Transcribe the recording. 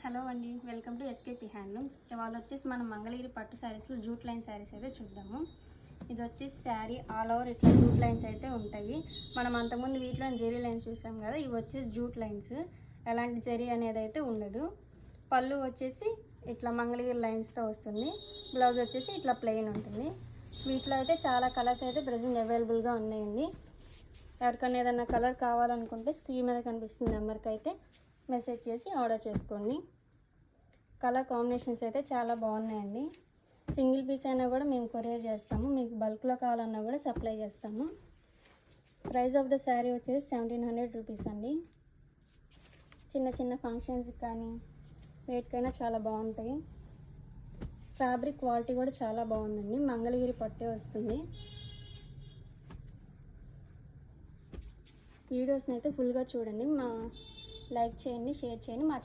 Hello అండి, welcome to SKP handlooms. ఇవాళ వచ్చేసి మనం మంగళగిరి పట్టు శారీస్లో జూట్ లైన్ శారీస్ అయితే చూద్దాము. ఇది వచ్చేసి శారీ ఆల్ ఓవర్ ఇట్లా జూట్ లైన్స్ అయితే ఉంటాయి. మనం అంతకుముందు వీటిలో జెరీ లైన్స్ చూసాం కదా, ఇవి వచ్చేసి జూట్ లైన్స్. ఎలాంటి జెరీ అనేది అయితే ఉండదు. పళ్ళు వచ్చేసి ఇట్లా మంగళగిరి లైన్స్తో వస్తుంది. బ్లౌజ్ వచ్చేసి ఇట్లా ప్లెయిన్ ఉంటుంది. వీటిలో అయితే చాలా కలర్స్ అయితే ప్రెజెంట్ అవైలబుల్గా ఉన్నాయండి. ఎవరికైనా ఏదైనా కలర్ కావాలనుకుంటే స్క్రీన్ మీద కనిపిస్తున్న నెంబర్కి అయితే మెసేజ్ చేసి ఆర్డర్ చేసుకోండి. కలర్ కాంబినేషన్స్ అయితే చాలా బాగున్నాయండి. సింగిల్ పీస్ అయినా కూడా మేము కొరియర్ చేస్తాము. మీకు బల్క్లో కావాలన్నా కూడా సప్లై చేస్తాము. ప్రైస్ ఆఫ్ ద శారీ వచ్చేసి 1700 రూపీస్ అండి. చిన్న చిన్న ఫంక్షన్స్కి కానీ వేటికైనా చాలా బాగుంటాయి. ఫ్యాబ్రిక్ క్వాలిటీ కూడా చాలా బాగుందండి. మంగళగిరి పట్టే వస్తుంది. వీడియోస్ని అయితే ఫుల్గా చూడండి. లైక్ చేయండి, షేర్ చేయండి. మా